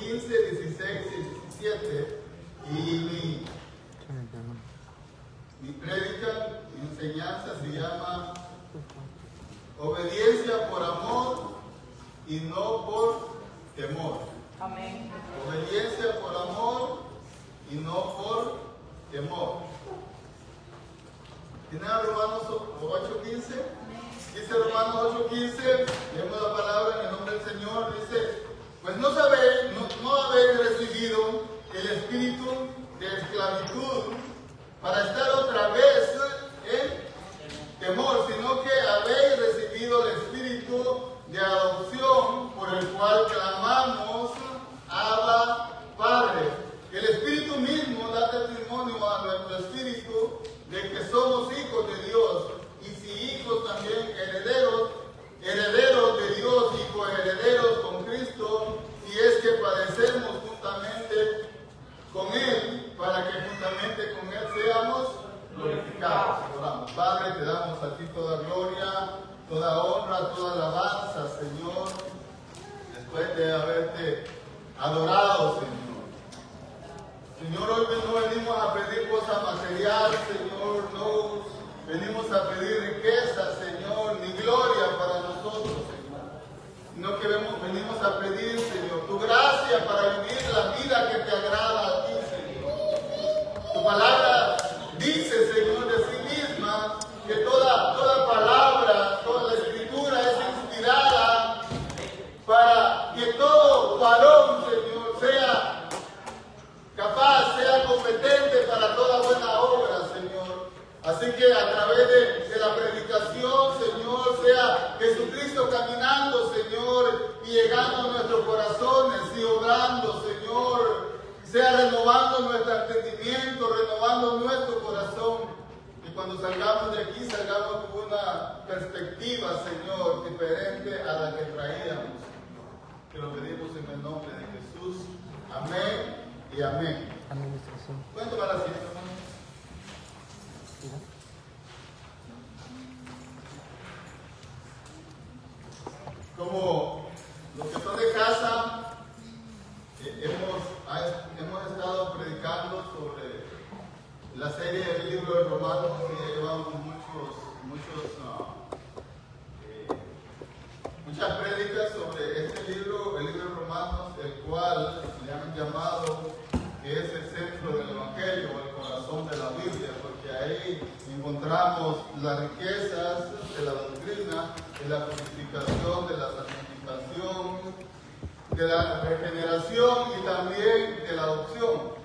15, 16 y 17. Y mi prédica, mi enseñanza se llama obediencia por amor y no por temor. Amén. Obediencia por amor y no por temor. ¿Tienen Romanos 8:15? Dice Romanos 8:15, leemos la palabra en el nombre del Señor, dice, pues no habéis recibido el espíritu de esclavitud para estar otra vez en temor, sino que habéis recibido el espíritu de adopción por el cual clamamos, Abba, Padre. El Espíritu mismo da testimonio a nuestro espíritu de que somos hijos de Dios, y si hijos también herederos de Dios y coherederos con Cristo, si es que padecemos juntamente con Él, para que juntamente con Él seamos glorificados. Oramos. Padre, te damos a ti toda gloria, toda honra, toda alabanza, Señor, después de haberte adorado, Señor. Señor, hoy no venimos a pedir cosas materiales, Señor, no venimos a pedir riqueza, Señor, ni gloria para nosotros, Señor, sino que venimos a pedir, Señor, tu gracia para vivir la vida que te agrada a ti, Señor. Tu palabra dice, Señor, de sí misma, que toda palabra, toda la escritura es inspirada para que todo varón, Señor, sea capaz, sea competente para toda buena obra, Señor. Así que a través de la predicación, Señor, sea Jesucristo caminando, Señor, y llegando a nuestros corazones y obrando, Señor, sea renovando nuestro entendimiento, renovando nuestro corazón. Y cuando salgamos de aquí, salgamos con una perspectiva, Señor, diferente a la que traíamos. Que lo pedimos en el nombre de Jesús. Amén. Y amén. Administración. ¿Pueden tomar asiento, hermano? Como los que son de casa, hemos estado predicando sobre la serie del libro de Romanos, y ya llevamos muchas prédicas sobre este libro, el libro de Romanos, el cual le han llamado que es el centro del Evangelio, o el corazón de la Biblia, porque ahí encontramos las riquezas de la doctrina, de la purificación, de la santificación, de la regeneración y también de la adopción.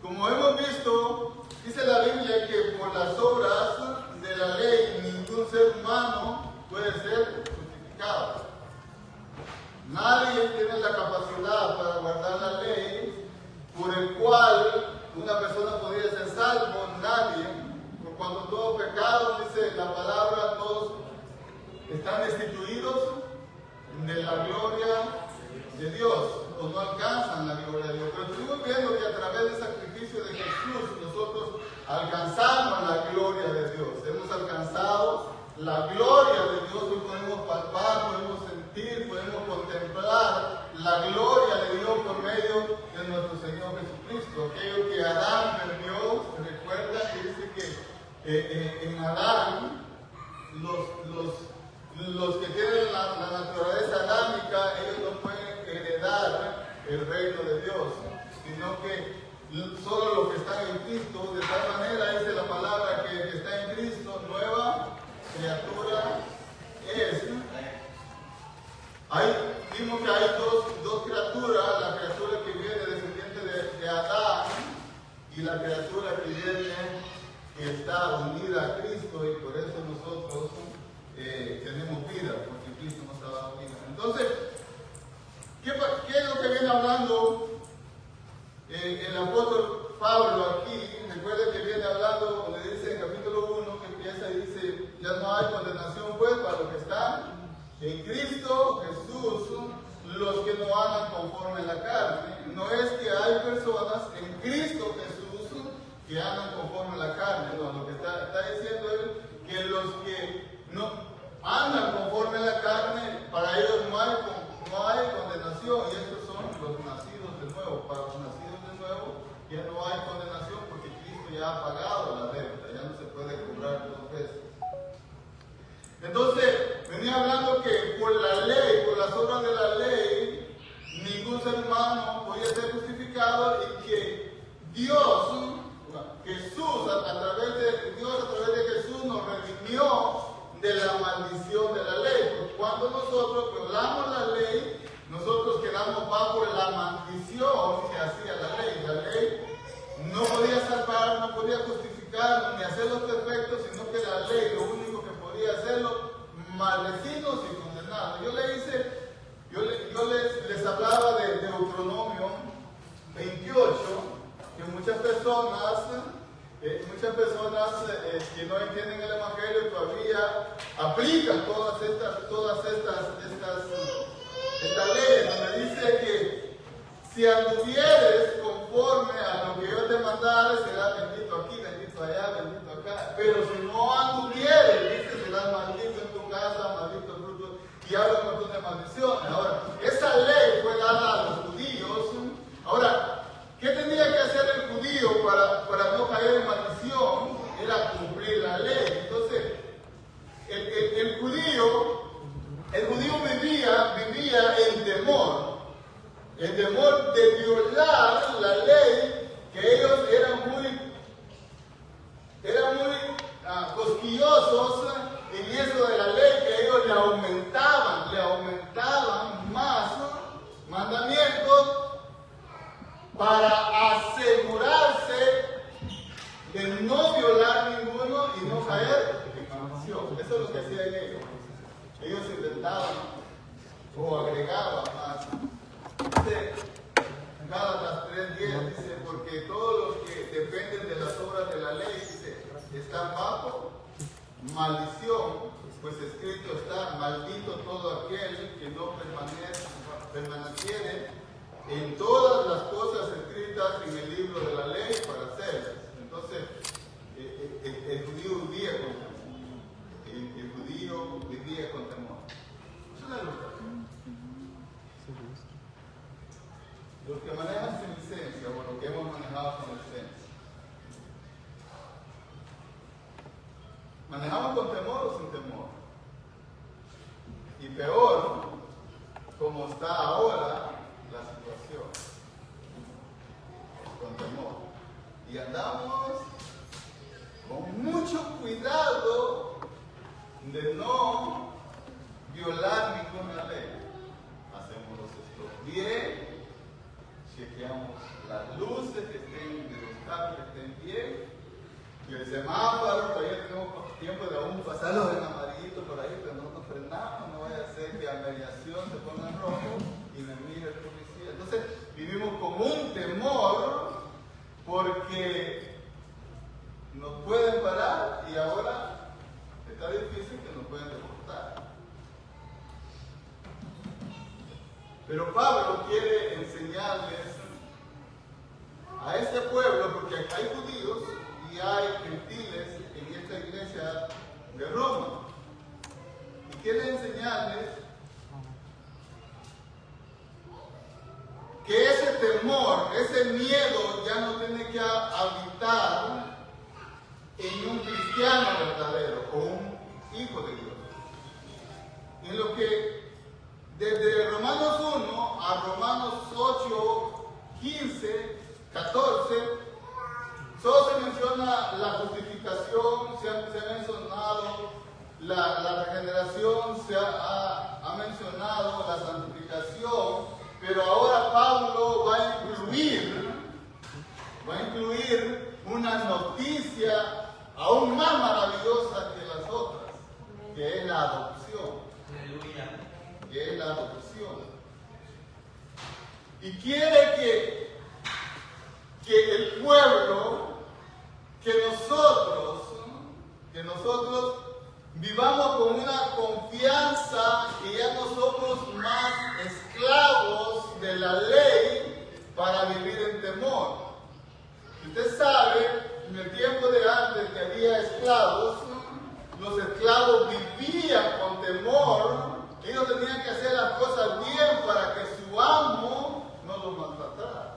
Como hemos visto, dice la Biblia que por las obras de la ley ningún ser humano puede ser justificado. Nadie tiene la capacidad para guardar la ley por el cual una persona podría ser salvo, nadie. Por cuando todo pecado, dice la palabra, todos están destituidos de la gloria de Dios, o no alcanzan la gloria de Dios. Pero estuvimos viendo que a través del sacrificio de Jesús nosotros alcanzamos la gloria de Dios. Hemos alcanzado la gloria de Dios, hoy podemos palpar, podemos sentir, podemos contemplar la gloria de Dios por medio de nuestro Señor Jesucristo. Aquello que Adán perdió, recuerda que dice que en Adán, los que tienen la naturaleza adámica, ellos no pueden heredar el reino de Dios, sino que solo los que están en Cristo. De tal manera dice la palabra que el que está en Cristo, nueva criatura es. Vimos que hay dos criaturas, la criatura que viene descendiente de Adán y la criatura que está unida a Cristo, y por eso nosotros tenemos vida, porque Cristo nos ha dado vida. Entonces, ¿qué es lo que viene hablando el apóstol Pablo aquí? Recuerden que viene hablando, como le dice en capítulo 1, que empieza y dice, ya no hay condenación pues para los que están en Cristo Jesús, los que no andan conforme a la carne. No es que hay personas en Cristo Jesús que andan conforme a la carne, no, lo que está diciendo él, que los que no andan conforme a la carne, para ellos no hay condenación, y estos son las obras de la ley ningún ser humano podía ser justificado y que Dios, Jesús, a través de Jesús nos redimió de la maldición de la ley. Porque cuando nosotros violamos la ley, nosotros quedamos bajo la maldición que hacía la ley. La ley no podía salvar, no podía justificar ni hacerlos perfectos, sino que la ley lo único que podía hacerlo, maldecidos y condenados. Yo les hablaba de Deuteronomio 28, que muchas personas que no entienden el Evangelio todavía aplican todas estas leyes, donde dice que si anduvieres conforme a lo que yo te mandare, serás bendito aquí, bendito allá, bendito acá. Pero si no anduvieres, dice, serás maldito en tu casa, maldito el fruto, y habla un montón de maldiciones. Ahora, esa ley fue dada a los judíos. Ahora, ¿qué tenía que hacer el judío para no caer en maldición? Era cumplir la ley. Entonces, el judío vivía en temor de violar la ley, que ellos eran muy cosquillosos en eso de la ley, que ellos le aumentaban más mandamientos para asegurarse de no violar ninguno y no caer en maldición. Eso es lo que hacían ellos. Ellos inventaban o agregaban más. Dice Gálatas 3:10, dice, porque todos los que dependen de las obras de la ley, dice, están bajo maldición, pues escrito está, maldito todo aquel que no permaneciere en todas las cosas escritas en el libro de la ley para hacerlas. Entonces, el judío vivía con temor. El judío vivía con temor. Es una lucha. Los que manejan sin licencia, o los que hemos manejado con licencia, ¿manejamos con temor o sin temor? Y peor, como está ahora la situación, con temor. Y andamos con mucho cuidado de no violar ninguna ley. Hacemos los gestos bien, chequeamos las luces que estén, de los carros que estén bien, y el semáforo, todavía tenemos tiempo de aún pasarlos en amarillito por ahí, pero no nos frenamos, no vaya a ser que a mediación se ponga en rojo y me mire el policía. Entonces vivimos con un temor porque nos pueden parar y ahora está difícil que nos pueden deportar. Pero Pablo quiere enseñarles a este pueblo, porque hay judíos y hay gentiles en esta iglesia de Roma, y quiere enseñarles que ese temor, ese miedo ya no tiene que habitar en un cristiano verdadero o un hijo de Dios. En lo que desde Romanos 1 a Romanos 8, 15, 14, solo se menciona la justificación, se ha mencionado la regeneración, se ha mencionado la santificación, pero ahora Pablo va a incluir una noticia aún más maravillosa que las otras, que es la adopción. Aleluya. Que es la adopción. Y quiere que el pueblo, que nosotros vivamos con una confianza que ya no somos más esclavos de la ley para vivir en temor. Usted sabe, en el tiempo de antes que había esclavos, los esclavos vivían con temor. Ellos tenían que hacer las cosas bien para que su amo no los maltratara.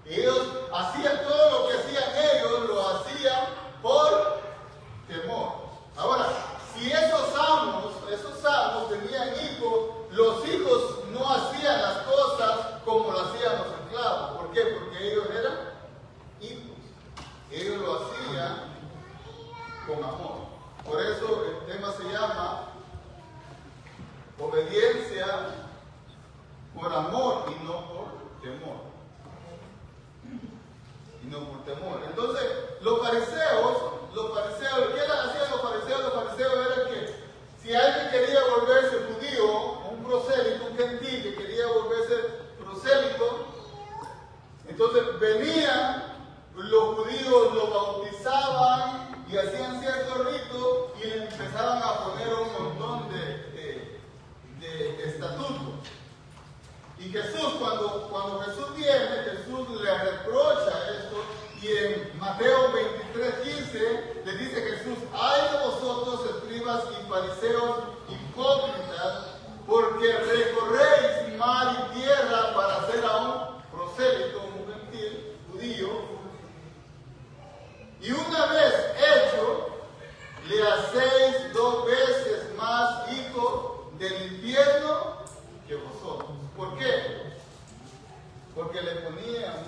Ellos hacían todo lo que hacían ellos, lo hacían por temor. Ahora, si esos amos tenían hijos, los por amor y no por temor. Y no por temor. Entonces, los fariseos, ¿qué hacían los fariseos? Los fariseos era que si alguien quería volverse judío, un prosélito, un gentil que quería volverse prosélito, entonces venían los judíos, lo bautizaban y hacían ciertos ritos y le empezaban a poner un montón de estatutos. Y Jesús, cuando Jesús viene, Jesús le reprocha esto, y en Mateo 23:15 le dice Jesús: ay de vosotros, escribas y fariseos hipócritas, porque recorréis mar y tierra para hacer a un prosélito, un gentil judío, y una vez hecho, le hacéis 2 veces más hijo del infierno que vosotros. ¿Por qué? Porque le ponía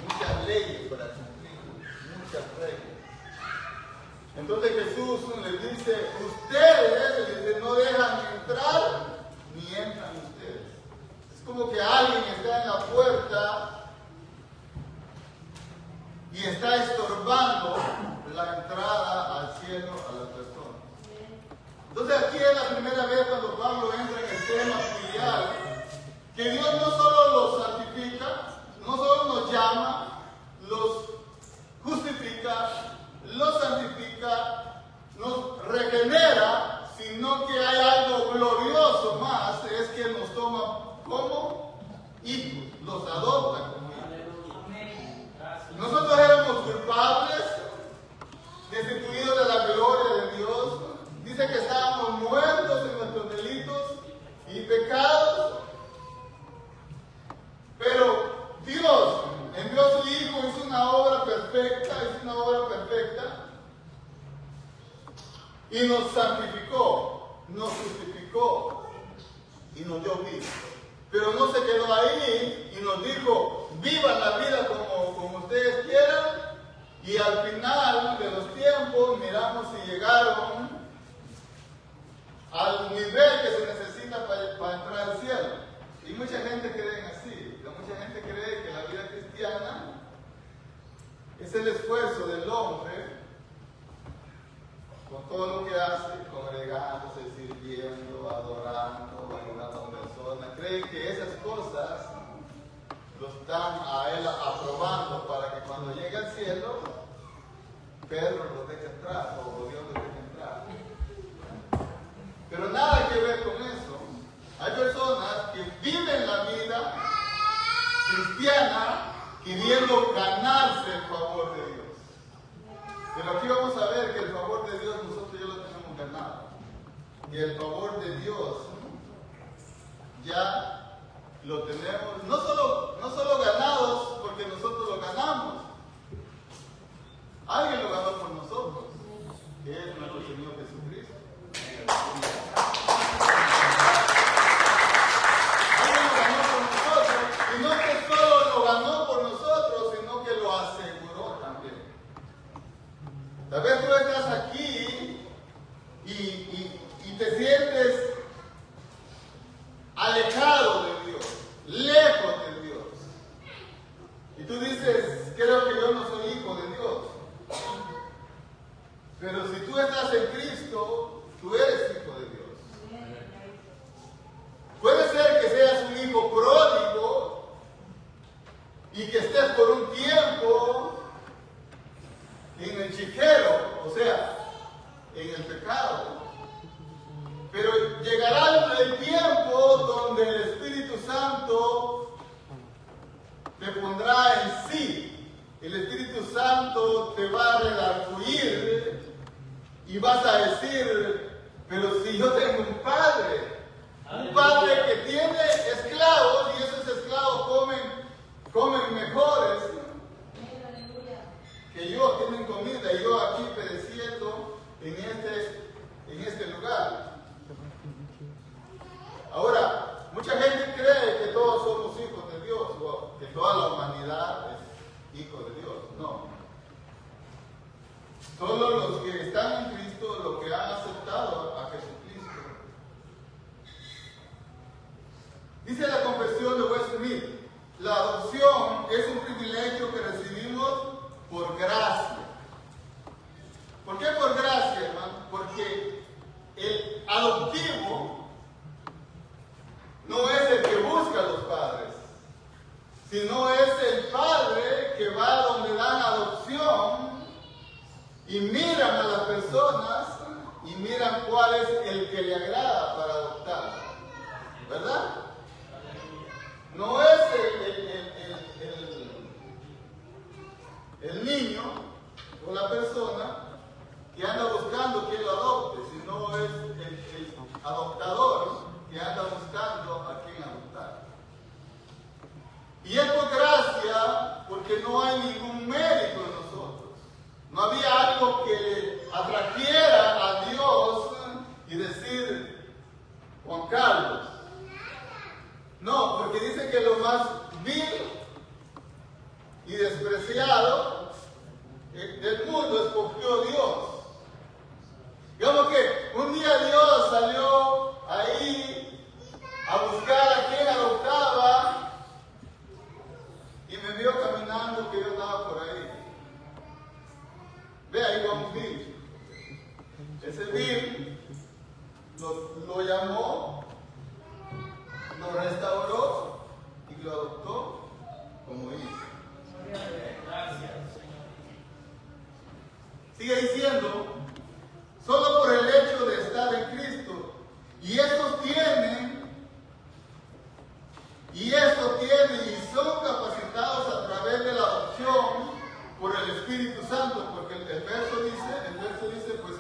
muchas leyes para cumplir, muchas reglas. Entonces Jesús les dice: ustedes no dejan entrar ni entran ustedes. Es como que alguien está en la puerta y está estorbando la entrada al cielo a la persona. Entonces aquí es la primera vez cuando Pablo entra en el tema filial, que Dios no solo los santifica, no solo nos llama, los justifica, los santifica, nos regenera, sino que hay algo glorioso más, es que nos toma como hijos, los adopta como hijos. Nosotros éramos culpables, destituidos de la gloria de Dios. Dice que estábamos muertos en nuestros delitos y pecados, pero Dios envió a su Hijo, hizo una obra perfecta, y nos santificó, nos justificó y nos dio vida. Pero no se quedó ahí y nos dijo: vivan la vida como ustedes quieran, y al final de los tiempos miramos si llegaron al nivel que se necesita para entrar al cielo. Y mucha gente cree así. Mucha gente cree que la vida cristiana es el esfuerzo del hombre con todo lo que hace, congregándose, sirviendo, adorando, ayudando a personas. Cree que esas cosas lo están a él aprobando para que cuando llegue al cielo, Pedro lo deje entrar o Dios lo deje entrar. Pero nada que ver con eso. Hay personas que viven la vida cristiana queriendo ganarse el favor de Dios. Pero aquí vamos a ver que el favor de Dios nosotros ya lo tenemos ganado. Y el favor de Dios ya lo tenemos, no solo ganados porque nosotros lo ganamos. Alguien lo ganó por nosotros, que es nuestro Señor Jesucristo. Alguien lo ganó por nosotros, y no que solo lo ganó por nosotros, sino que lo aseguró también. Tal vez tú estás aquí y te sientes alejado de Dios, lejos de Dios. Y tú dices: creo que yo no soy hijo de Dios. Pero si tú estás en Cristo, tú eres hijo de Dios. Puede ser que seas un hijo pródigo y que estés por un tiempo en el chiquero, o sea, en el pecado. Pero llegará el tiempo donde el Espíritu Santo te pondrá en sí. El Espíritu Santo te va a redarguir y vas a decir: pero si yo tengo un padre que tiene esclavos, y esos esclavos comen mejores que yo, tienen comida, y yo aquí pereciendo en este lugar. Ahora, mucha gente cree que todos somos hijos de Dios, o que toda la humanidad es hijo de Dios. No. Solo los que están en Cristo, los que han aceptado a Jesucristo, Dice la confesión de Westminster, la adopción es un privilegio que recibimos por gracia. ¿Por qué por gracia, hermano? Porque el adoptivo no es el que busca a los padres, sino es el padre que va donde dan adopción y miran a las personas y miran cuál es el que le agrada para adoptar, ¿verdad? No es el niño o la persona que anda buscando quien lo adopte, sino es el adoptador que anda buscando a quien adoptar. Y es por gracia, porque no hay ningún mérito en nosotros. No había algo que le atrajera a Dios y decir, Juan Carlos. No, porque dice que lo más vil y despreciado del mundo escogió Dios. Digamos que un día Dios salió ahí a buscar a quien adoptaba y me vio caminando que yo andaba por ahí. Ve, ahí va un vil. Ese vil lo llamó, lo restauró y lo adoptó como hijo. Gracias, Señor. Sigue diciendo, solo por el hecho de estar en Cristo. Y estos tienen y son capacitados a través de la adopción por el Espíritu Santo, porque el verso dice, pues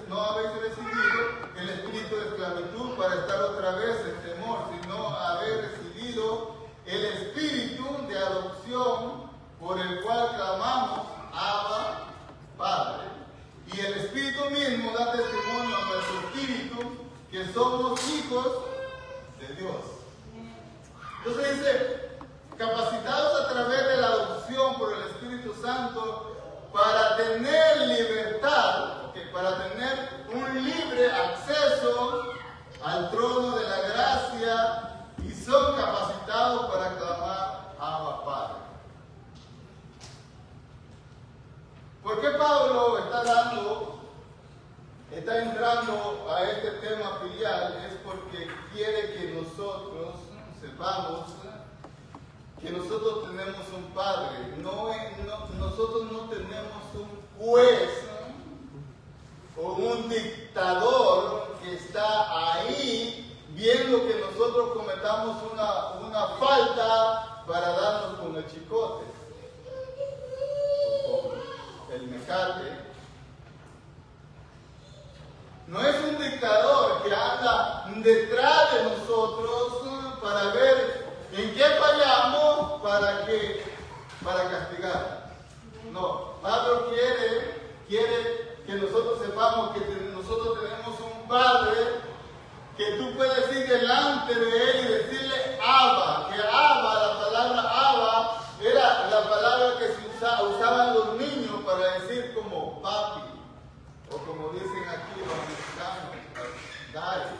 no habéis recibido el espíritu de esclavitud para estar otra vez en temor, sino haber recibido el espíritu de adopción por el cual clamamos, Abba, Padre. Y el Espíritu mismo da testimonio a nuestro espíritu que somos hijos de Dios. Entonces dice, capacitados a través de la adopción por el Espíritu Santo para tener libertad, para tener un libre acceso al trono de la gracia, y son capacitados para clamar Abba, Padre. ¿Por qué Pablo está entrando a este tema filial? Es porque quiere que nosotros sepamos que nosotros tenemos un Padre. Nosotros no tenemos un juez o un dictador que está ahí viendo que nosotros cometamos una falta para darnos con el chicote o con el mecate. No es un dictador que anda detrás de nosotros para ver en qué fallamos para castigar. No, Pablo quiere que nosotros sepamos que nosotros tenemos un Padre que tú puedes ir delante de Él y decirle Abba, que Abba, la palabra Abba, era la palabra que usaban los niños para decir como papi, o como dicen aquí los mexicanos, daddy.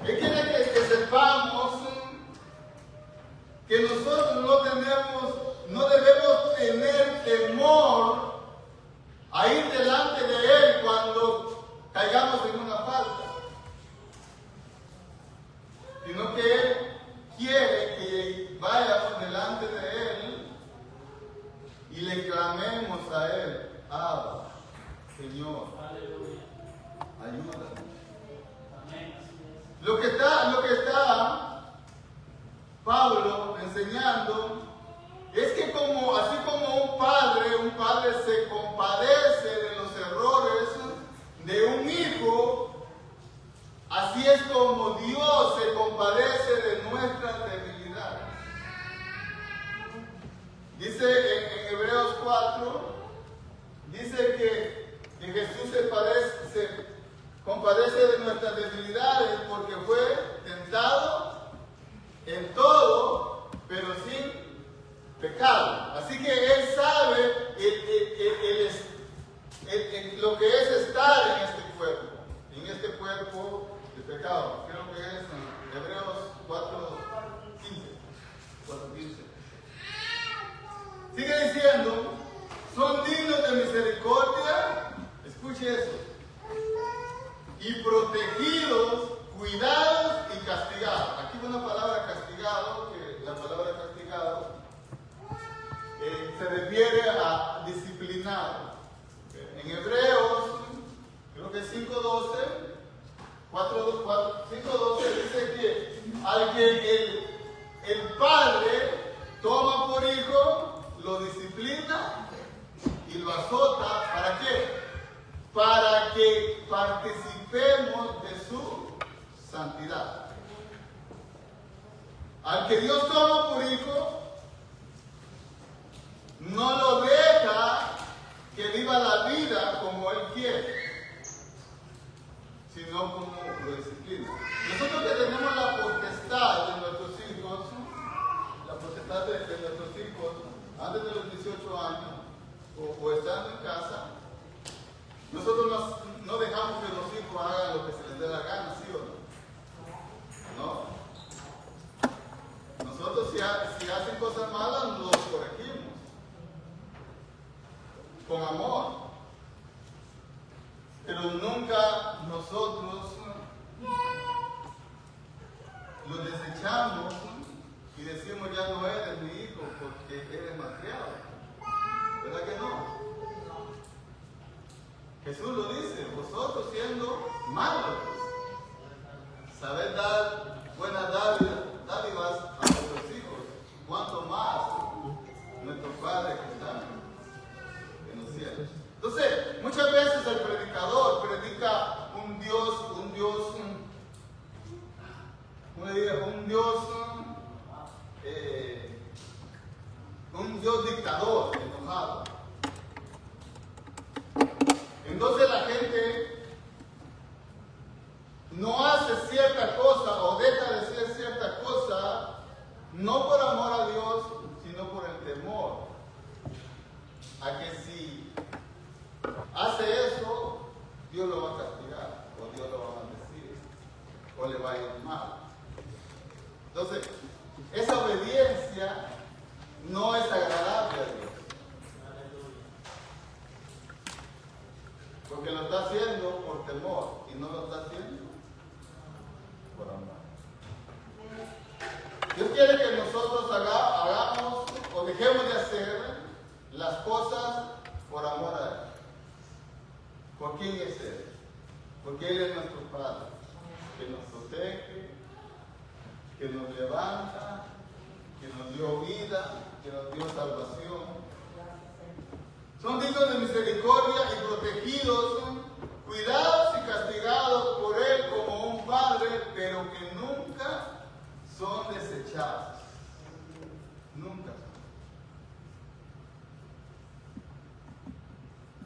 Él quiere que sepamos que nosotros no debemos tener temor a ir delante de Él cuando caigamos en una falta, sino que Él quiere que vayamos delante de Él y le clamemos a Él, Abba, Señor, ayúdanos. Lo que está Pablo enseñando es que así como un padre se compadece de los errores de un hijo, así es como Dios se compadece de nuestras debilidades. Dice en Hebreos 4, dice que Jesús se compadece de nuestras debilidades porque fue tentado en todo, pero sin pecado. Así que Él sabe lo que es estar en este cuerpo de pecado. Creo que es en Hebreos diciendo, son dignos de misericordia, escuche eso, y protegidos, cuidados y castigados. Aquí va una palabra castigado, que la palabra castigado se refiere a disciplinado. En Hebreos, creo que 5:12, 5:12 dice que al que el padre toma por hijo, lo disciplina y lo azota. ¿Para qué? Para que participemos de su santidad. Al que Dios toma por hijo, no lo deja que viva la vida como Él quiere, sino como lo disciplina. Nosotros que tenemos la potestad de nuestros hijos, la potestad de nuestros hijos, antes de los 18 años, o estando en casa, nosotros no dejamos que los hijos hagan lo que se les dé la gana, ¿sí o no? No. Nosotros si hacen cosas malas, los corregimos. Con amor. Pero nunca nosotros lo desechamos y decimos ya no eres mi hijo porque eres malcriado. ¿Verdad que no? Jesús lo dice, vosotros siendo malos, sabed dar buenas dádivas a vuestros hijos, cuanto más nuestro Padre que está en los cielos. Entonces, muchas veces el predicador predica un Dios, ¿cómo le digo? Un Dios dictador, enojado. Entonces la gente no hace cierta cosa o deja de hacer cierta cosa, no por amor a Dios, sino por el temor a que si hace eso, Dios lo va a castigar, o Dios lo va a maldecir, o le va a ir mal. Entonces, esa obediencia no es agradable a Dios. Porque lo está haciendo por temor y no lo está haciendo por amor. Dios quiere que nosotros hagamos o dejemos de hacer las cosas por amor a Él. ¿Por quién es Él? Porque Él es nuestro Padre, que nos protege, que nos levanta, que nos dio vida, que nos dio salvación. Son dignos de misericordia y protegidos, cuidados y castigados por Él como un Padre, pero que nunca son desechados. Nunca.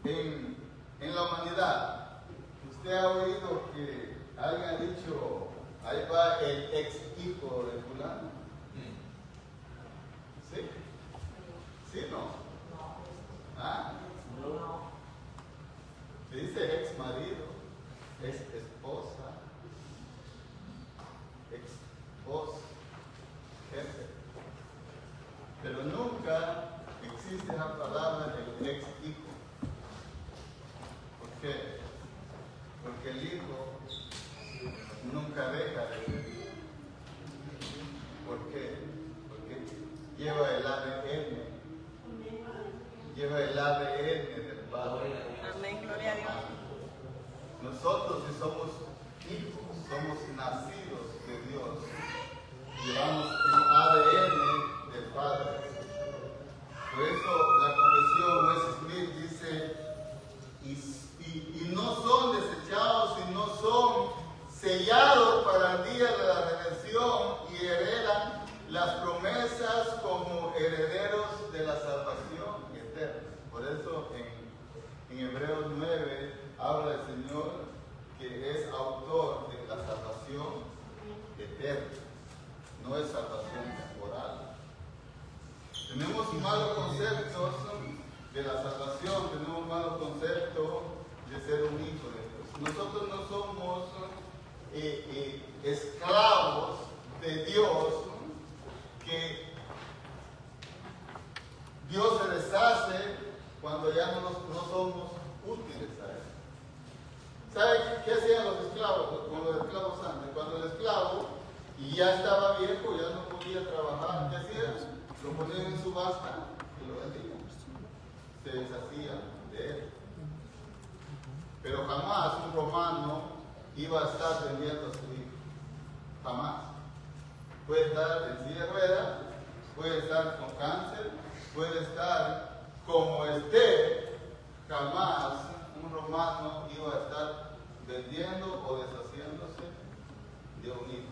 En la humanidad, usted ha oído que alguien ha dicho, ahí va el ex hijo de fulano. ¿Sí? ¿Sí o no? ¿Ah? No. Se dice ex marido, ex esposa, ex esposa, jefe. Pero nunca existe la palabra del ex hijo. ¿Por qué? Porque el hijo nunca deja de ser hijo. ¿Por qué? Porque lleva el ADN. Lleva el ADN del Padre. Amén, gloria a Dios. Nosotros, si somos hijos, somos nacidos de Dios, llevamos el ADN del Padre. Por eso la confesión Westminster dice, y no son desechados, y no son sellados para el día de la redención, y heredan las promesas como herederos de la salvación eterna. Por eso en Hebreos 9 habla el Señor que es autor de la salvación eterna, no es salvación temporal. Tenemos malos conceptos de la salvación, tenemos malos conceptos de ser un hijo de Dios. Nosotros no somos esclavos de Dios, que Dios se deshace cuando ya no somos útiles a Él. ¿Sabe qué hacían los esclavos con los esclavos antes? Cuando el esclavo ya estaba viejo, ya no podía trabajar, ¿qué hacían? Lo ponían en subasta y lo vendían. Se deshacían de él. Pero jamás un romano iba a estar vendiendo a su hijo. Jamás. Puede estar en silla de ruedas, puede estar con cáncer, puede estar como esté. Jamás un romano iba a estar vendiendo o deshaciéndose de un hijo.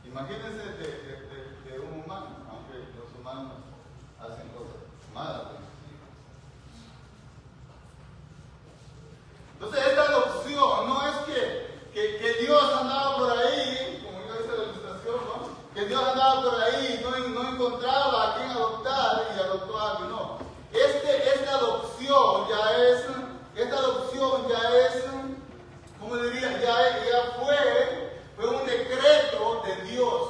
Imagínense de un humano, aunque los humanos hacen cosas malas con sus hijos. Entonces esta adopción no es que Dios andaba por ahí, como yo hice la ilustración, ¿no? Que Dios andaba por ahí y no encontraba a quien adoptar y adoptó a alguien, no. Esta adopción ya es, ¿cómo diría? Ya fue un decreto de Dios.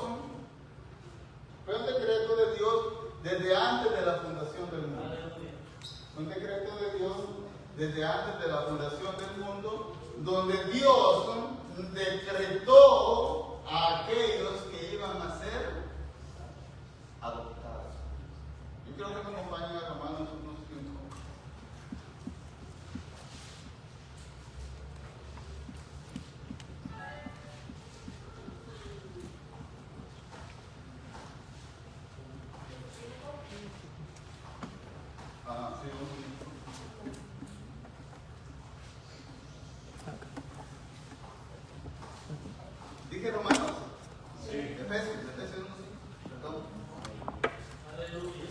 Fue un decreto de Dios desde antes de la fundación del mundo. Un decreto de Dios desde antes de la fundación del mundo, donde Dios decretó a aquellos que iban a ser adoptados. Yo quiero que me acompañen a Romanos unos 5. ¿Dije Romanos? Sí. Efesios 1:5. Perdón. Aleluya.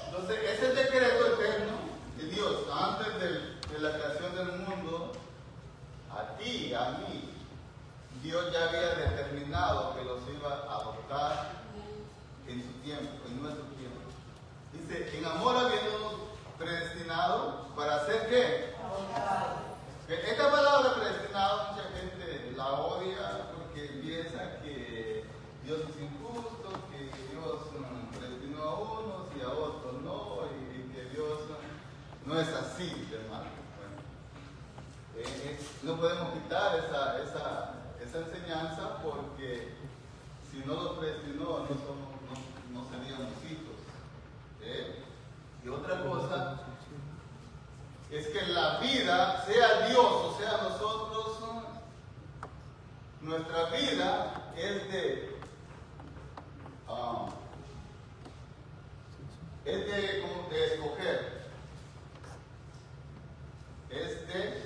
Entonces, ese decreto eterno de Dios, antes de la creación del mundo, a ti, a mí, Dios ya había determinado que los iba a adoptar en su tiempo, en nuestro tiempo. Dice, en amor habiéndonos predestinado para hacer ¿qué? Esta palabra predestinado mucha gente la odia porque piensa que Dios es injusto, que Dios predestinó a unos y a otros no, y que Dios no es así, hermano. Bueno, no podemos quitar esa enseñanza porque si no los predestinó no seríamos hijos. Y otra cosa es que la vida, sea Dios o sea nosotros, nuestra vida es de escoger. Es de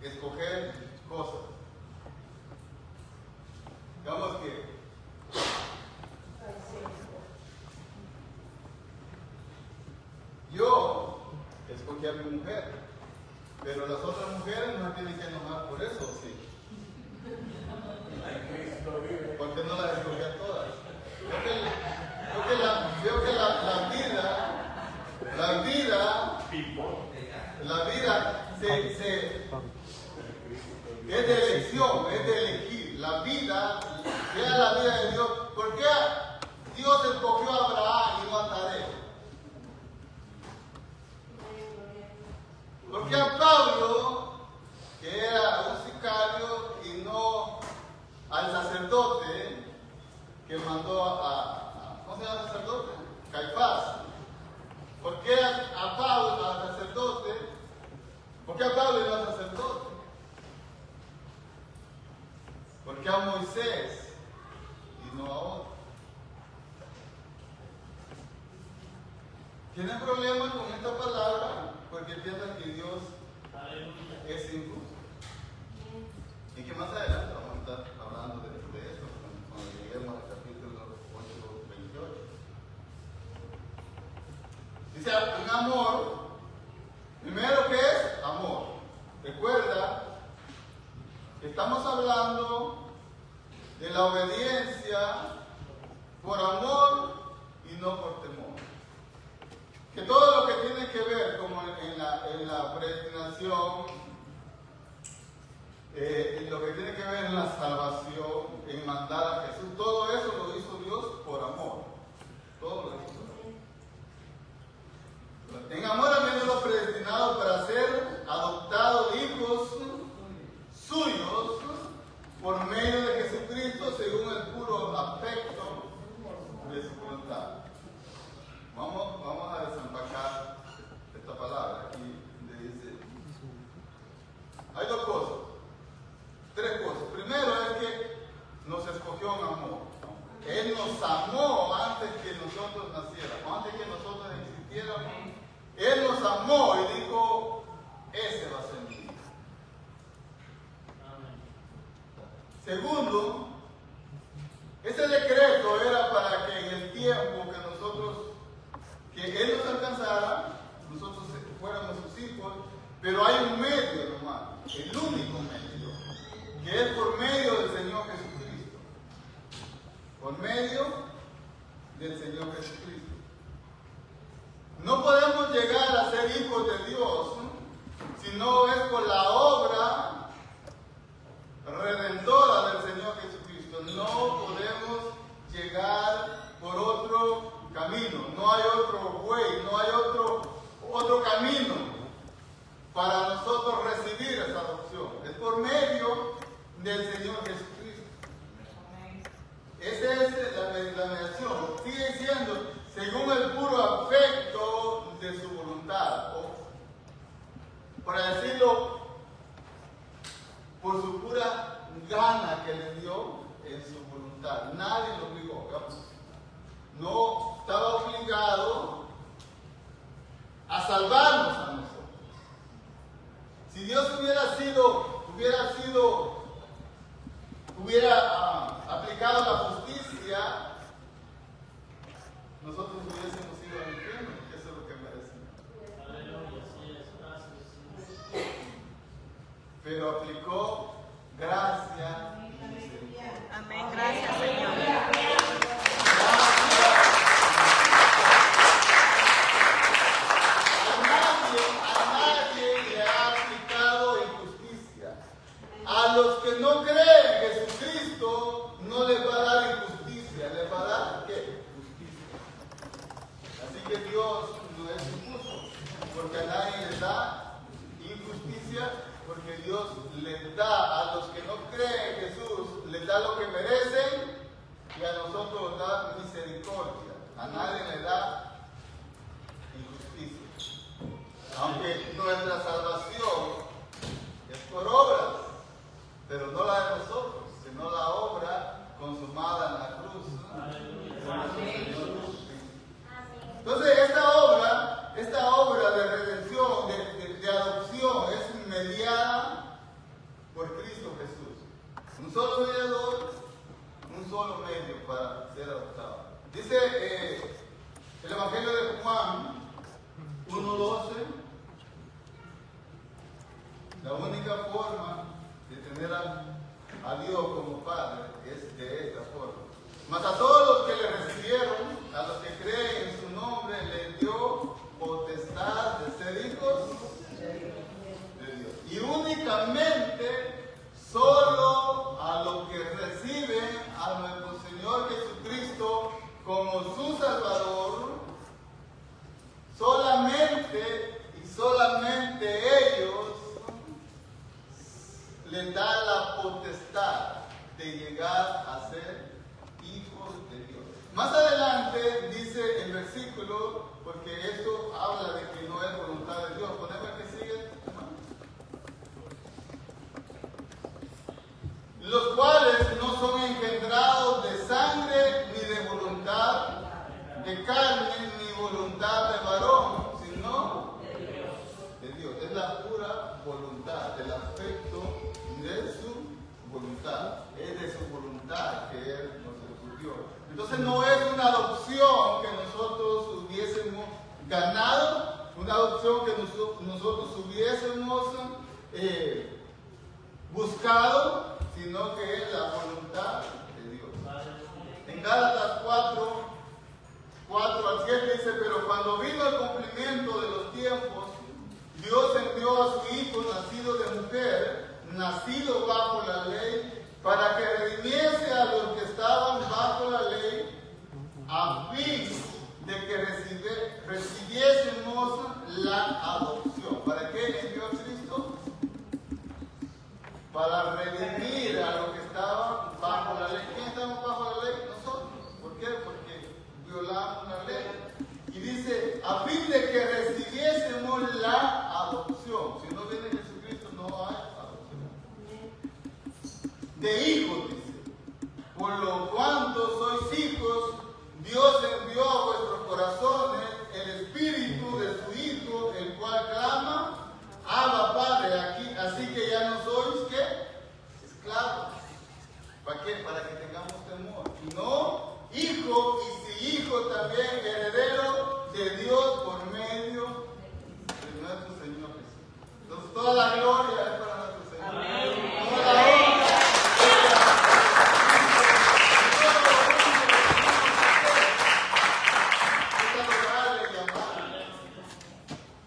escoger cosas. Digamos que yo escogí a mi mujer, pero las otras mujeres no me tienen que enojar por eso, ¿sí? Porque no las escogí a todas. Veo que la vida es de elección, es de elegir. La vida, sea la vida de Dios. ¿Por qué Dios escogió a Abraham y no a Tadeo? Porque a Pablo, que era un sicario, y no al sacerdote que mandó ¿cómo se llama el sacerdote? Caifás. ¿Por qué a Pablo, al sacerdote? ¿Por qué a Pablo y no al sacerdote? ¿Por qué a Moisés y no a otro? ¿Tienen problemas con esta palabra? Porque piensan que Dios es injusto. Y que más adelante vamos a estar hablando de eso cuando lleguemos al capítulo 8:28. Dice, un amor, primero que es amor. Recuerda que estamos hablando de la obediencia por amor y no por temor. que todo lo que tiene que ver como en la predestinación, lo que tiene que ver en la salvación, en mandar a Jesús, todo eso lo hizo Dios por amor. Todo lo hizo. En amor habiéndolo predestinado para ser adoptados hijos suyos por medio de Jesucristo según el puro afecto de su voluntad. Vamos a desempacar esta palabra. Aquí dice, hay dos cosas, tres cosas. Primero es que nos escogió en amor. Él nos amó antes que nosotros naciéramos, antes que nosotros existiéramos. Él nos amó y dijo, ese va a ser mi hijo. Segundo, ese decreto era para que en el tiempo que Él nos alcanzara, nosotros fuéramos sus hijos, pero hay un medio nomás, el único medio, que es por medio del Señor Jesucristo. Por medio del Señor Jesucristo. No podemos llegar a ser hijos de Dios si no es por la obra redentora del Señor Jesucristo. No podemos llegar por otro camino. No hay otro way, no hay otro camino para nosotros recibir esa adopción. Es por medio del Señor Jesucristo. Esa es la mediación. Sigue siendo según el puro afecto de su voluntad. O, para decirlo, por su pura gana que le dio en su voluntad. Nadie lo obligó. No estaba obligado a salvarnos a nosotros. Si Dios hubiera aplicado la justicia, nosotros hubiésemos ido al infierno, que eso es lo que merecemos. Aleluya, sí es, gracias. Pero aplicó gracia y misericordia. Amén, gracias, Señor. A nadie le ha aplicado injusticia. A los que no creen en Jesucristo no les va a dar injusticia, les va a dar ¿qué? Justicia. Así que Dios no es injusto, porque a nadie les da injusticia, porque Dios les da a los que no creen en Jesús, les da lo que merecen, y a nosotros nos da misericordia. A nadie le da injusticia. Aunque nuestra salvación es por obras, pero no la de nosotros, sino la obra consumada en la cruz. Entonces esta obra de redención, de adopción, es mediada por Cristo Jesús. Un solo mediador, un solo medio para ser adoptado. Dice el Evangelio de Juan 1:12, la única forma de tener a Dios como Padre es de esta forma. Mas a todos los que le recibieron, a los que creen en su nombre, les dio potestad de ser hijos de Dios. Y únicamente, solo a los que reciben a nuestro Señor Jesucristo como su Salvador, solamente y solamente ellos les da la potestad de llegar a ser hijos de Dios. Más adelante dice el versículo, porque esto habla de que no es voluntad de Dios. Poneme que sigue. Los cuales no son engendrados de sangre ni de voluntad de carne ni voluntad de varón, sino de Dios. Es la pura voluntad, el afecto de su voluntad. Es de su voluntad que Él nos escogió. Entonces no es una adopción que nosotros hubiésemos ganado, una adopción que nosotros hubiésemos buscado, sino que es la voluntad de Dios. En Gálatas 4 al 7 dice, pero cuando vino el cumplimiento cumplimiento de los tiempos, Dios envió a su Hijo nacido de mujer, nacido bajo la ley, para que redimiese a los que estaban bajo la ley, a fin de que recibiésemos la adopción. ¿Para qué envió a Cristo? Para redimir a los que estaban bajo la ley. ¿Quién estamos bajo la ley? Nosotros. ¿Por qué? Porque violamos la ley. Y dice, a fin de que recibiésemos la adopción. Si no viene Jesucristo, no hay adopción. De hijos, dice. Por lo cuanto sois hijos, Dios envió a vuestros corazones el espíritu de su Hijo, el cual clama, Abba Padre. Aquí, así que ya no sois, ¿qué? Esclavos. ¿Para qué? Para que tengamos temor. Y no hijo, y si hijo también heredero de Dios por medio de nuestro Señor Jesús. Entonces toda la gloria es para nuestro Señor. Amén. Toda la honra.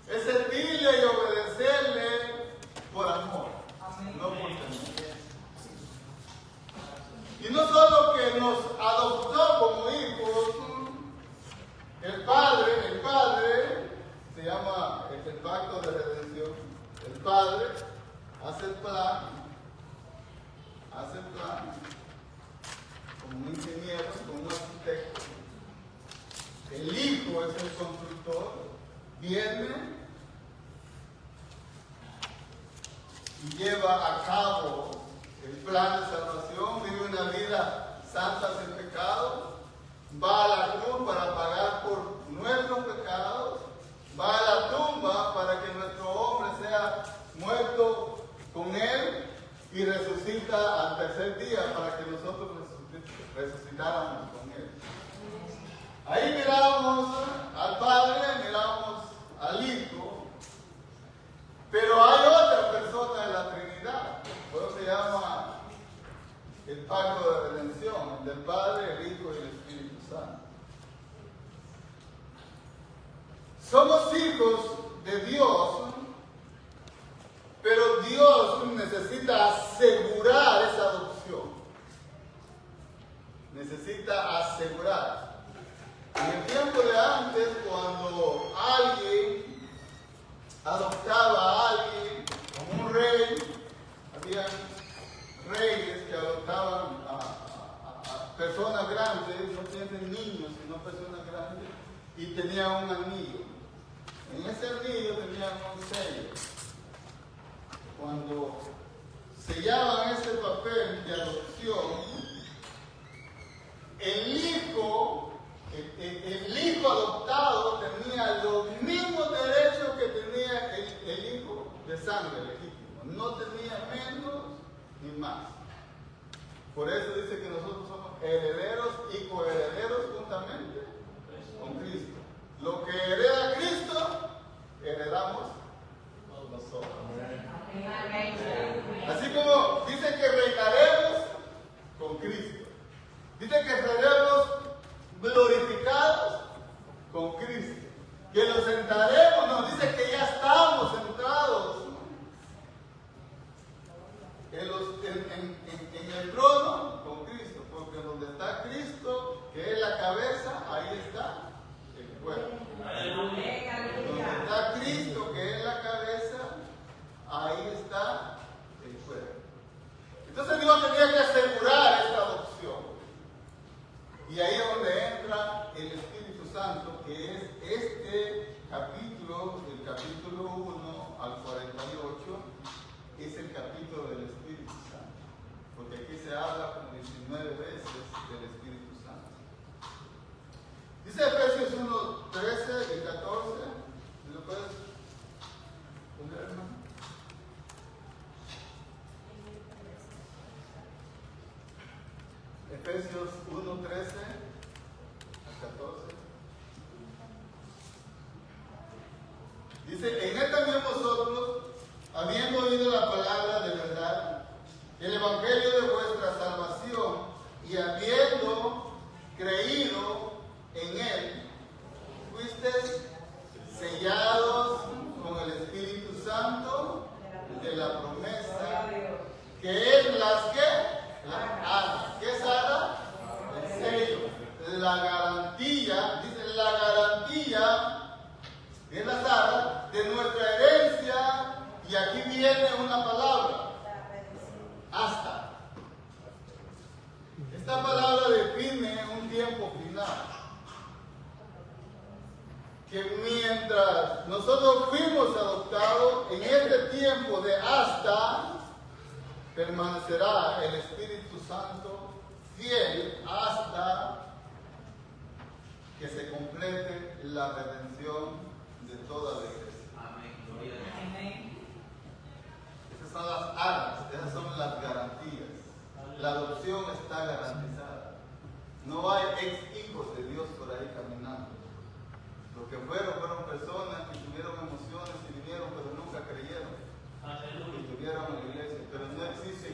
Es servirle y obedecerle por amor, no por temor. Y no solo que nos adoptó como hijos, el Padre se llama el pacto de redención. El Padre hace el plan como un ingeniero, como un arquitecto. El Hijo es el constructor, viene y lleva a cabo el plan de salvación, vive una vida santa sin pecado, va a la cruz para pagar por nuestros pecados, va a la tumba para que nuestro hombre sea muerto con él y resucita al tercer día para que nosotros resucitáramos con él. Ahí miramos al Padre, miramos al Hijo, pero hay otra persona en la Trinidad, por eso se llama el pacto de redención, el del Padre, el Hijo y el Espíritu Santo. Somos hijos de Dios, pero Dios necesita asegurar esa adopción. Necesita asegurar. En el tiempo de antes, cuando alguien adoptaba a alguien como un rey, había reyes que adoptaban a personas grandes, no tienen niños, sino personas grandes, y tenían un anillo. En ese anillo tenían un sello. Cuando sellaban ese papel de adopción, el hijo adoptado tenía los mismos derechos que tenía el hijo de sangre legítimo. No tenía menos ni más. Por eso dice que nosotros somos herederos y coherederos juntamente con Cristo. Lo que hereda Cristo, heredamos nosotros. Así como dice que reinaremos con Cristo. Dice que seremos glorificados con Cristo. Que nos sentaremos, nos dice que ya estamos sentados en el trono con Cristo. Porque donde está Cristo, que es la cabeza, ahí está el cuerpo. Donde está Cristo, que es la cabeza, ahí está el cuerpo. Entonces Dios tenía que asegurar esta adopción. Y ahí es donde entra el Espíritu Santo, que es este capítulo, del capítulo 1 al 48, es el capítulo del Espíritu Santo. Porque aquí se habla como 19 veces del Espíritu Santo. Dice Efesios 1, 13 y 14. ¿Me lo puedes poner, hermano? Efesios 1, 13 al 14. Dice, en él también vosotros, habiendo oído la palabra de verdad, el evangelio de vuestra salvación, y habiendo creído en él, fuisteis sellados que es las que, las aras. ¿Qué es ara? El sello. La garantía, dice la garantía de las aras de nuestra herencia, y aquí viene una palabra, hasta. Esta palabra define un tiempo final. Que mientras nosotros fuimos adoptados, en este tiempo de hasta, permanecerá el Espíritu Santo fiel hasta que se complete la redención de toda la iglesia. Amén. Esas son las aras, esas son las garantías. La adopción está garantizada. No hay ex hijos de Dios por ahí caminando. Los que fueron personas que tuvieron emociones y vinieron, pero nunca creyeron. Y estuvieron en la iglesia. Pero no existe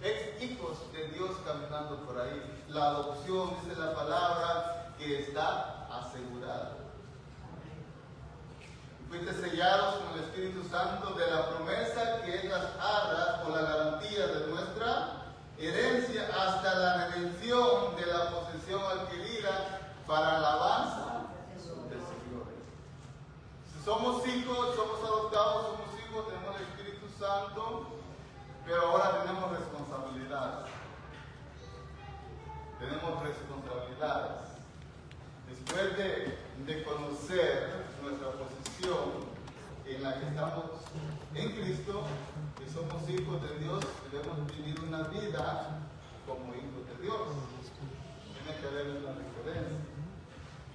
ex hijos de Dios caminando por ahí. La adopción, dice la palabra, que está asegurada. Fuiste sellados con el Espíritu Santo de la promesa, que es las arras o la garantía de nuestra herencia hasta la redención de la posesión adquirida para alabanza del Señor. Si somos hijos, somos adoptados, somos hijos, tenemos el Espíritu Santo, pero ahora tenemos responsabilidades. Tenemos responsabilidades. Después de conocer nuestra posición en la que estamos en Cristo, que somos hijos de Dios, debemos vivir una vida como hijos de Dios. Tiene que haber una diferencia.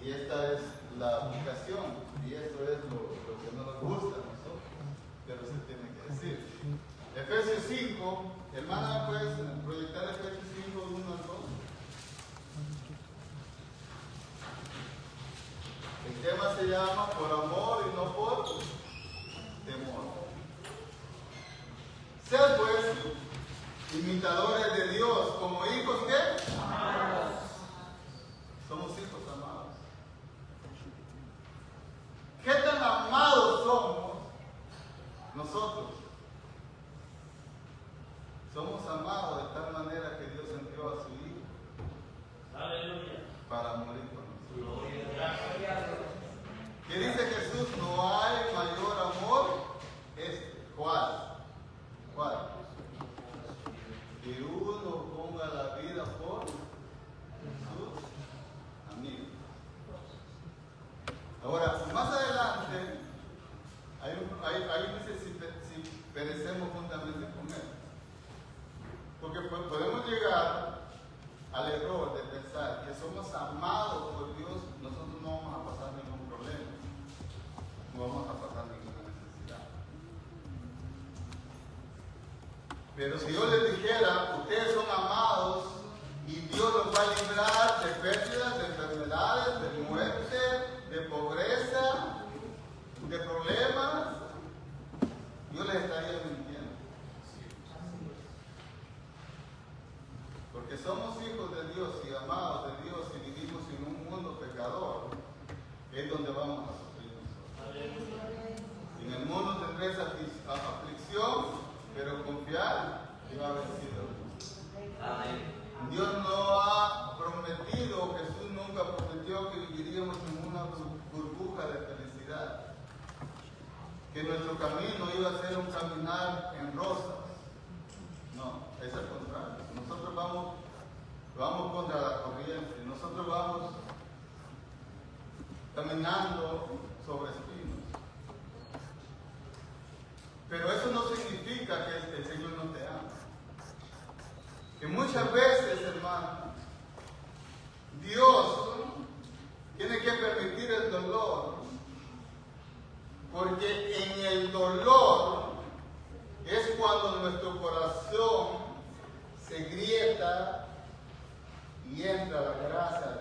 Y esta es la aplicación, y eso es lo que no nos gusta a nosotros, pero se tiene que decir. Efesios 5, hermana, puedes proyectar Efesios 5, 1 al 2. El tema se llama por amor y no por temor. Sed pues imitadores de Dios, como hijos que amados. Somos hijos amados. ¿Qué tan amados somos nosotros? Somos amados de tal manera que Dios envió a su Hijo. Aleluya. Para morir por nosotros. Gracias. ¿Qué dice Jesús? No hay mayor amor. ¿Cuál? ¿Cuál? Que uno ponga la vida por sus amigos. Ahora, más adelante, ahí dice si perecemos juntamente con Él. Porque podemos llegar al error de pensar que somos amados por Dios, nosotros no vamos a pasar ningún problema, no vamos a pasar ninguna necesidad. Pero si yo les dijera, ustedes son amados y Dios los va a librar de pérdidas, de enfermedades, de muerte, de pobreza, de problemas, yo les estaría mintiendo. Porque somos hijos de Dios y amados de Dios y vivimos en un mundo pecador, es donde vamos a sufrir nosotros. En el mundo tendréis aflicción, pero confiar que va a vencido. Dios no ha prometido, Jesús nunca prometió que viviríamos en una burbuja de felicidad, que nuestro camino iba a ser un caminar en rosas. No, es al contrario. Nosotros vamos contra la corriente, nosotros vamos caminando sobre espinos. Pero eso no significa que el Señor no te ama. Que muchas veces, hermano, Dios tiene que permitir el dolor, porque en el dolor es cuando nuestro corazón se grieta y entra la gracia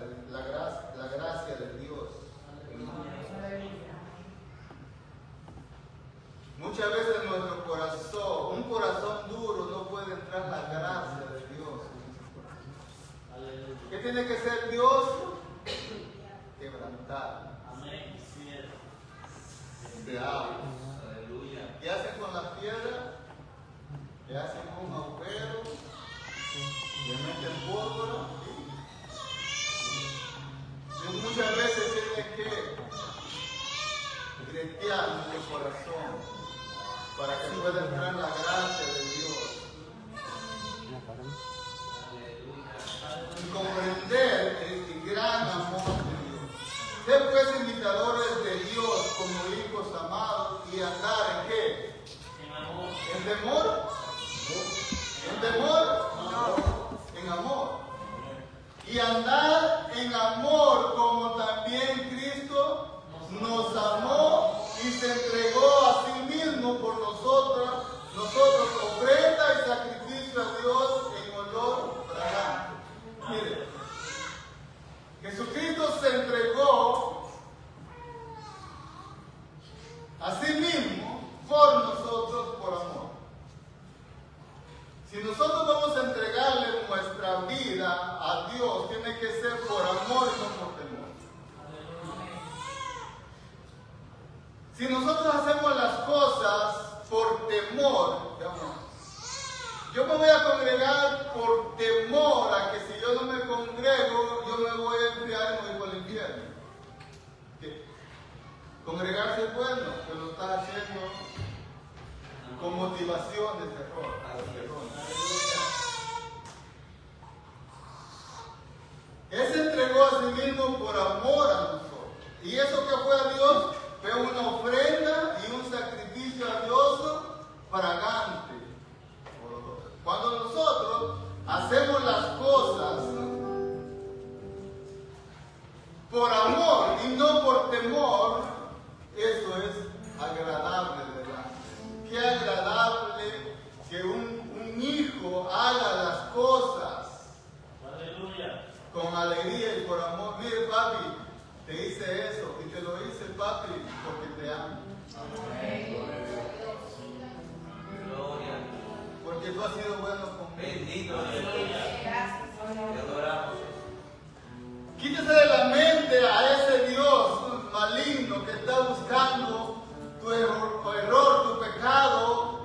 de Dios. Muchas veces nuestro corazón, un corazón duro, no puede entrar la gracia de Dios. ¿Qué tiene que ser Dios? Quebrantar. Amén. Se habla. ¿Qué hacen con las piedras? le hacen un agujero, le meten pólvora y muchas veces tiene que gretear nuestro corazón para que pueda entrar la gracia de Dios y comprender el gran amor de Dios. Ser pues imitadores de Dios como hijos amados y andar en ¿qué? En amor. ¿En temor? ¿En temor? No. En amor. Y andar en amor como también Cristo nos amó y se entregó a sí mismo por nosotros, ofrenda y sacrificio a Dios en olor fragante. Mire, Jesucristo se entregó a sí mismo por nosotros por amor. Si nosotros vamos a entregarle nuestra vida a Dios, tiene que ser por amor y no por temor. Si nosotros hacemos las cosas por temor, yo me voy a congregar por temor a que si yo no me congrego, yo me voy a enfriar y me voy por el infierno. ¿Qué? Congregarse es bueno, pero lo estás haciendo con motivación de terror. Él se entregó a sí mismo por amor a nosotros. Y eso que fue a Dios fue una ofrenda y un sacrificio a Dios fragante. Cuando nosotros hacemos las cosas por amor y no por temor, eso es agradable delante. Qué agradable que un hijo haga las cosas con alegría y por amor. Mire, papi, te hice eso y te lo hice, papi, porque te amo. Gloria. Porque tú has sido bueno conmigo. Bendito Dios. Te adoramos. Quítese de la mente a ese Dios maligno que está buscando tu error, tu pecado,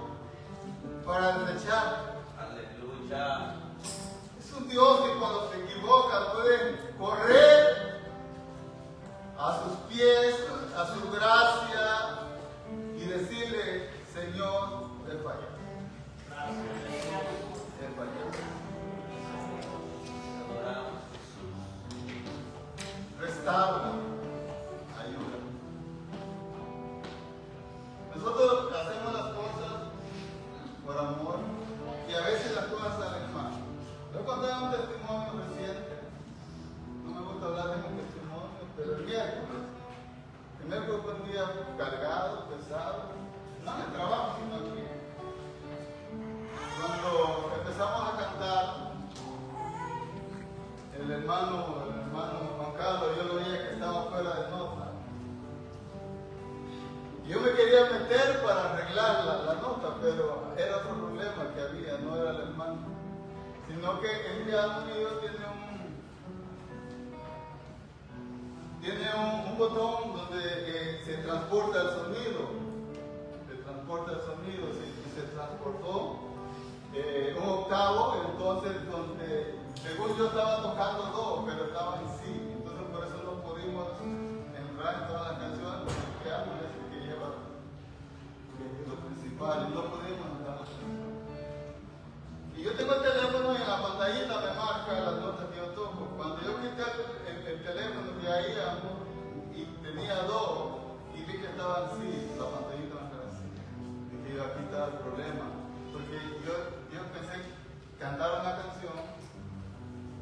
para desechar. Aleluya. Es un Dios que cuando se equivoca puede correr a sus pies, a su gracia y decirle, Señor, he fallado. He fallado. Te adoramos. Restaura, ayuda. Nosotros hacemos las cosas por amor y a veces las cosas salen mal. Yo conté un testimonio reciente, no me gusta hablar de mi testimonio, pero el miércoles fue un día cargado, pesado, no en el trabajo, sino aquí. Cuando empezamos a cantar, el hermano Juan Carlos, yo lo veía que estaba fuera de nota. Yo me quería meter para arreglar la nota, pero era otro problema que había, no era el hermano. Sino que el piano mío tiene un botón donde se transporta el sonido. Se transporta el sonido, se transportó un octavo, entonces según yo estaba tocando do, pero estaba en sí. Entonces por eso no pudimos entrar en todas las canciones, porque el piano es el que lleva lo principal, y no pudimos entrar en las canciones. Y yo tengo el teléfono y en la pantallita me marca las notas que yo toco. Cuando yo quité el teléfono de ahí y tenía do y vi que estaba así, la pantallita me estaba así. Dije yo, aquí está el problema. Porque yo pensé cantar una canción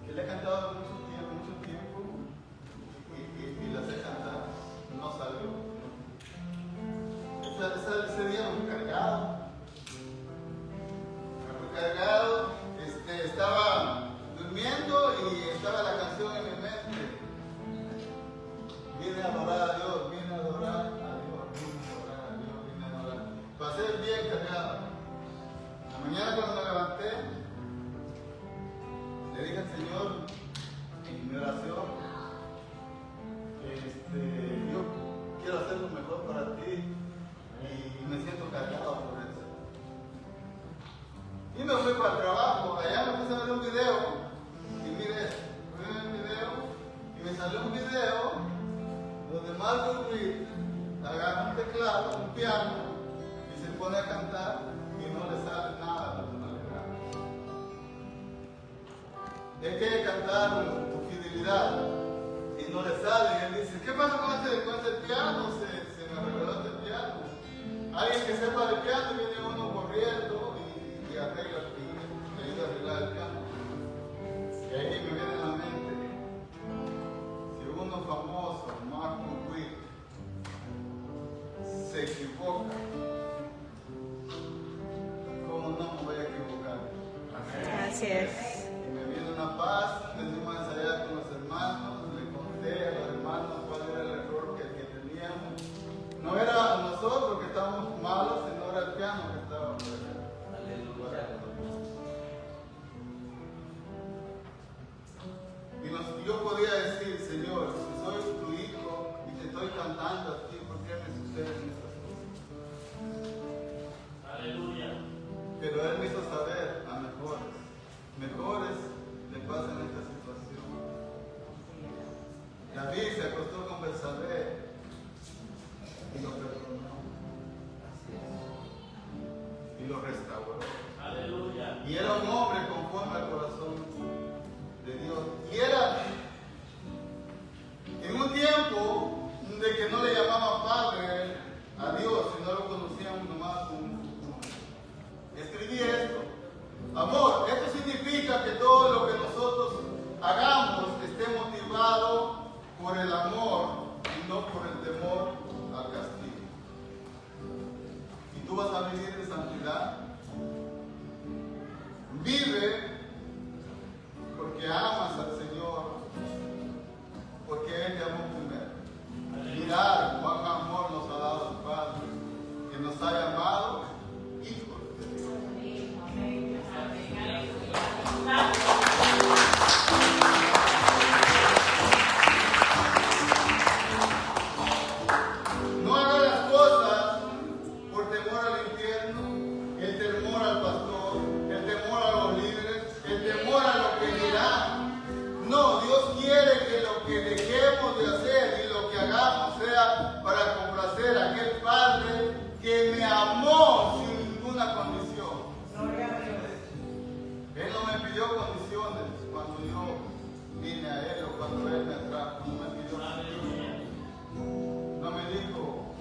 que le he cantado mucho me salió un video donde Margot Witt agarra un teclado, un piano, y se pone a cantar y no le sale nada de personalidad. Él quiere cantar tu fidelidad y no le sale. Y él dice, ¿qué pasa con este piano? Se me reveló este piano. Alguien que sepa de piano y viene uno corriendo y arregla, y le ayuda a arreglar el piano. Y ahí me viene a la mente, si uno famoso, Margot Witt, se equivoca, ¿cómo no me voy a equivocar? Así es. Y me viene una paz, venimos a ensayar con los hermanos, le conté a los hermanos cuál era el error que teníamos. No era nosotros que estábamos malos, sino era el piano que estaba mal. Aleluya. Y yo podía decir, Señor, si soy tu hijo y te estoy cantando a ti, ¿por qué me suceden estas cosas? Aleluya. Pero Él me hizo saber a mejores le pasan esta situación. David se acostó con Betsabé y lo perdonó y lo restauró. Aleluya. Y era un hombre conforme al corazón de Dios. Y era en un tiempo de que no le llamaban padre a Dios, sino lo conocían nomás como un futuro. Escribí esto. Amor, esto significa que todo lo que nosotros hagamos esté motivado por el amor y no por el temor al castigo. Y tú vas a vivir en santidad. Vive porque amas al Señor, porque Él te amó primero. Mirar cuán amor nos ha dado el Padre, que nos ha llamado hijos de Dios. No hagas las cosas por temor al infierno, el temor al pastor, el temor a los líderes, el temor a lo que dirán. No, Dios quiere que lo que dejemos de hacer y lo que hagamos sea para complacer a aquel Padre que me amó sin ninguna condición. Él no me pidió condiciones cuando yo vine a Él o cuando Él me atrajo. No me pidió condiciones. No me dijo,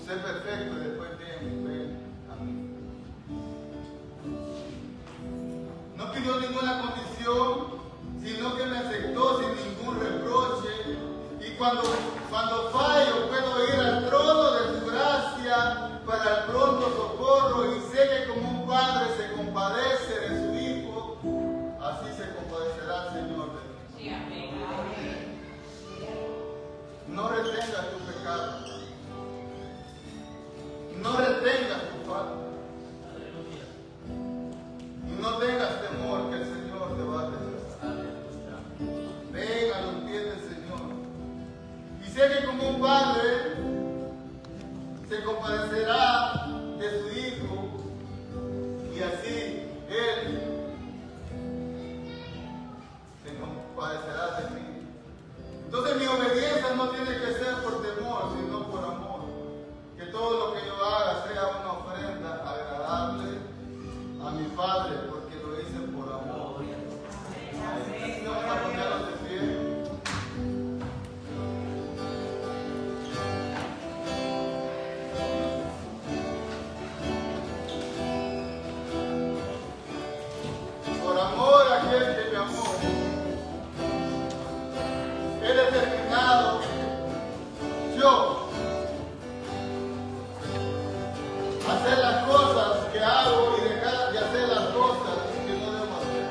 sé perfecto y después ven a mí. No pidió ninguna condición, sino que me aceptó sin ningún reproche. Y cuando fallo, puedo ir al trono de su gracia para el pronto socorro. Y sé que como un padre se compadece de su hijo, así se compadecerá el Señor de ti. No retengas tu pecado. No retengas tu falta. Y no tengas temor que el Señor te va a rechazar. Ven a los pies del Señor. Y sé que como un padre se compadecerá de su hijo y así Él se compadecerá de mí. Entonces mi obediencia no tiene que ser por temor, sino por amor. Que todo lo que yo haga sea una ofrenda agradable a mi Padre, porque lo hice por amor. Así vamos a ponernos de pie. Por amor a aquel que me amó, he determinado yo hacer las cosas que hago y dejar de hacer las cosas que no debo hacer.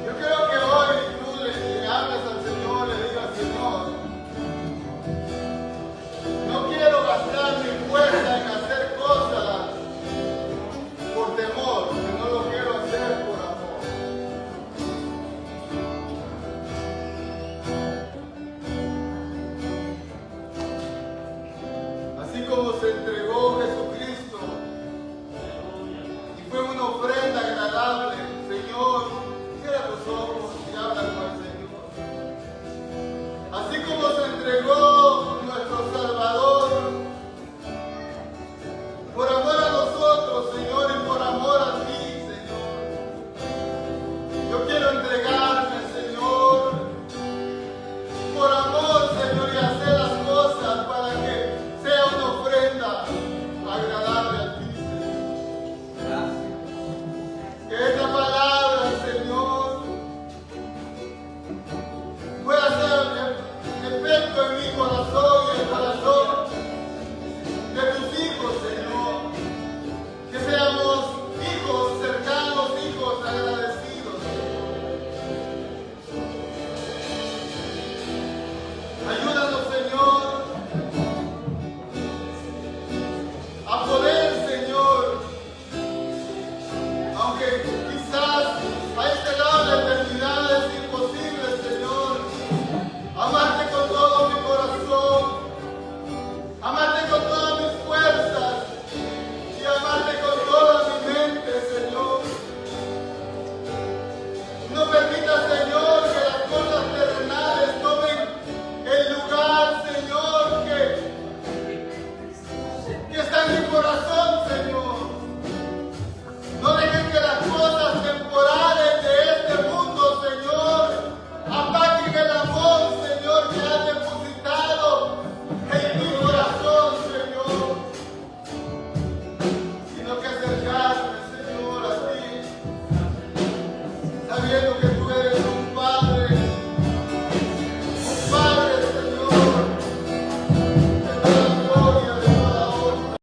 Yo creo que hoy tú le hables al Señor, le digas, Señor, no quiero gastar mi fuerza en hacer cosas por temor, sino lo quiero hacer por amor. entregó